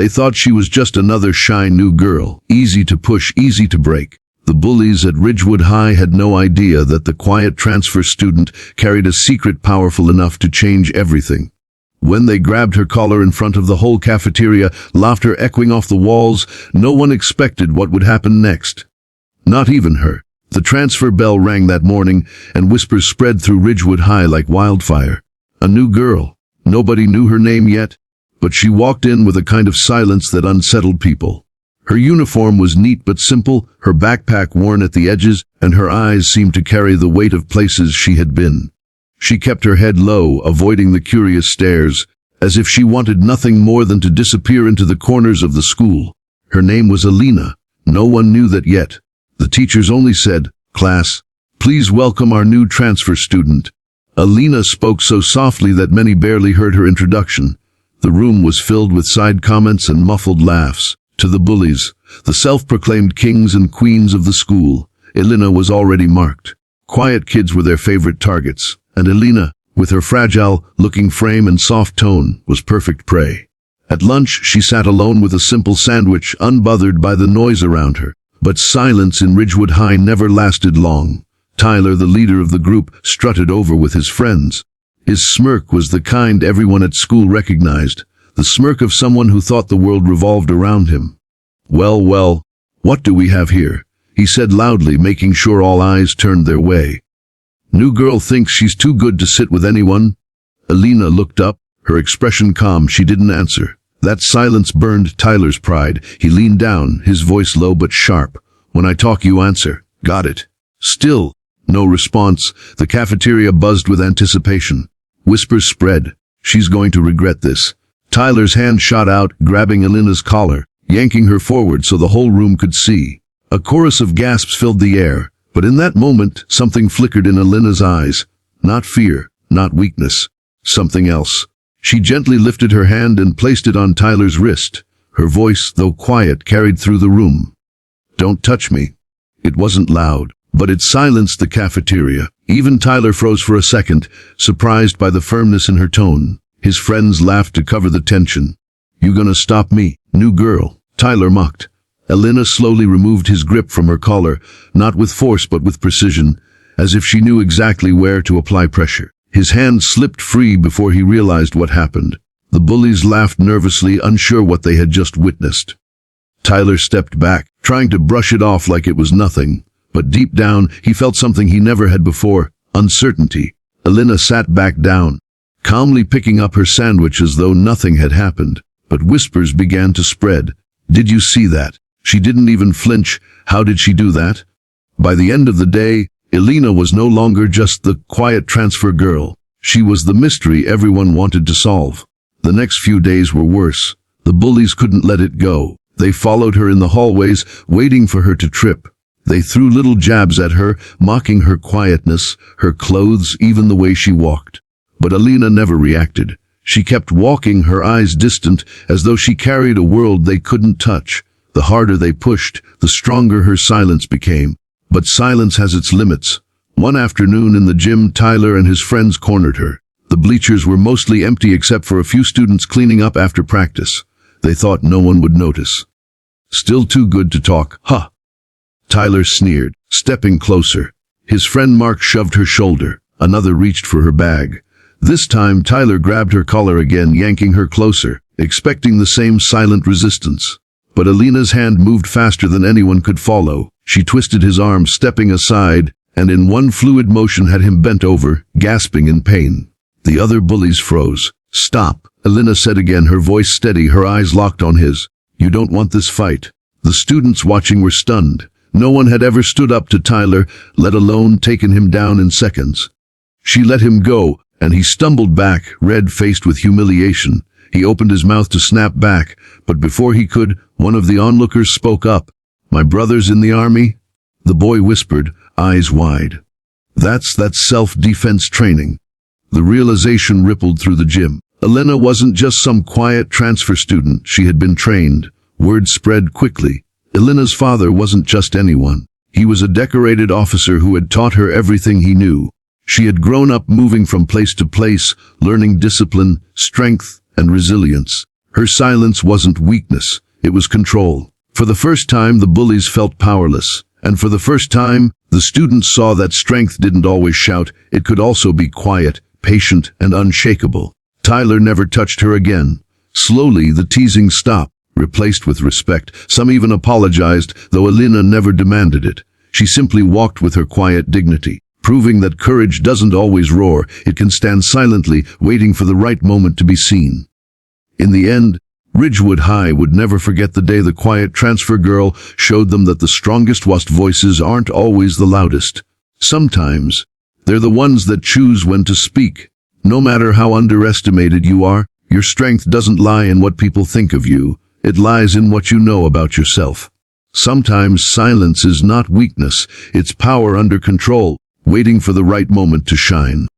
They thought she was just another shy new girl, easy to push, easy to break. The bullies at Ridgewood High had no idea that the quiet transfer student carried a secret powerful enough to change everything. When they grabbed her collar in front of the whole cafeteria, laughter echoing off the walls, no one expected what would happen next. Not even her. The transfer bell rang that morning, and whispers spread through Ridgewood High like wildfire. A new girl. Nobody knew her name yet, but she walked in with a kind of silence that unsettled people. Her uniform was neat but simple, her backpack worn at the edges, and her eyes seemed to carry the weight of places she had been. She kept her head low, avoiding the curious stares, as if she wanted nothing more than to disappear into the corners of the school. Her name was Alina. No one knew that yet. The teachers only said, "Class, please welcome our new transfer student." Alina spoke so softly that many barely heard her introduction. The room was filled with side comments and muffled laughs. To the bullies, the self-proclaimed kings and queens of the school, Alina was already marked. Quiet kids were their favorite targets, and Alina, with her fragile-looking frame and soft tone, was perfect prey. At lunch, she sat alone with a simple sandwich, unbothered by the noise around her. But silence in Ridgewood High never lasted long. Tyler, the leader of the group, strutted over with his friends. His smirk was the kind everyone at school recognized, the smirk of someone who thought the world revolved around him. Well, what do we have here?" he said loudly, making sure all eyes turned their way. "New girl thinks she's too good to sit with anyone?" Alina looked up, her expression calm. She didn't answer. That silence burned Tyler's pride. He leaned down, his voice low but sharp. "When I talk, you answer. Got it?" Still, no response. The cafeteria buzzed with anticipation. Whispers spread. "She's going to regret this." Tyler's hand shot out, grabbing Alina's collar, yanking her forward so the whole room could see. A chorus of gasps filled the air, but in that moment, something flickered in Alina's eyes. Not fear, not weakness. Something else. She gently lifted her hand and placed it on Tyler's wrist. Her voice, though quiet, carried through the room. "Don't touch me." It wasn't loud, but it silenced the cafeteria. Even Tyler froze for a second, surprised by the firmness in her tone. His friends laughed to cover the tension. "You gonna stop me, new girl?" Tyler mocked. Alina slowly removed his grip from her collar, not with force but with precision, as if she knew exactly where to apply pressure. His hand slipped free before he realized what happened. The bullies laughed nervously, unsure what they had just witnessed. Tyler stepped back, trying to brush it off like it was nothing. But deep down, he felt something he never had before: uncertainty. Alina sat back down, calmly picking up her sandwich as though nothing had happened. But whispers began to spread. "Did you see that? She didn't even flinch. How did she do that?" By the end of the day, Alina was no longer just the quiet transfer girl. She was the mystery everyone wanted to solve. The next few days were worse. The bullies couldn't let it go. They followed her in the hallways, waiting for her to trip. They threw little jabs at her, mocking her quietness, her clothes, even the way she walked. But Alina never reacted. She kept walking, her eyes distant, as though she carried a world they couldn't touch. The harder they pushed, the stronger her silence became. But silence has its limits. One afternoon in the gym, Tyler and his friends cornered her. The bleachers were mostly empty except for a few students cleaning up after practice. They thought no one would notice. "Still too good to talk, huh?" Tyler sneered, stepping closer. His friend Mark shoved her shoulder. Another reached for her bag. This time, Tyler grabbed her collar again, yanking her closer, expecting the same silent resistance. But Alina's hand moved faster than anyone could follow. She twisted his arm, stepping aside, and in one fluid motion had him bent over, gasping in pain. The other bullies froze. "Stop," Alina said again, her voice steady, her eyes locked on his. "You don't want this fight." The students watching were stunned. No one had ever stood up to Tyler, let alone taken him down in seconds. She let him go, and he stumbled back, red-faced with humiliation. He opened his mouth to snap back, but before he could, one of the onlookers spoke up. "My brother's in the army?" The boy whispered, eyes wide. That's self-defense training." The realization rippled through the gym. Alina wasn't just some quiet transfer student. She had been trained. Word spread quickly. Alina's father wasn't just anyone. He was a decorated officer who had taught her everything he knew. She had grown up moving from place to place, learning discipline, strength, and resilience. Her silence wasn't weakness, it was control. For the first time, the bullies felt powerless. And for the first time, the students saw that strength didn't always shout, it could also be quiet, patient, and unshakable. Tyler never touched her again. Slowly, the teasing stopped, replaced with respect. Some even apologized, though Alina never demanded it. She simply walked with her quiet dignity, proving that courage doesn't always roar, it can stand silently, waiting for the right moment to be seen. In the end, Ridgewood High would never forget the day the quiet transfer girl showed them that the strongest voices aren't always the loudest. Sometimes, they're the ones that choose when to speak. No matter how underestimated you are, your strength doesn't lie in what people think of you, it lies in what you know about yourself. Sometimes silence is not weakness, it's power under control, waiting for the right moment to shine.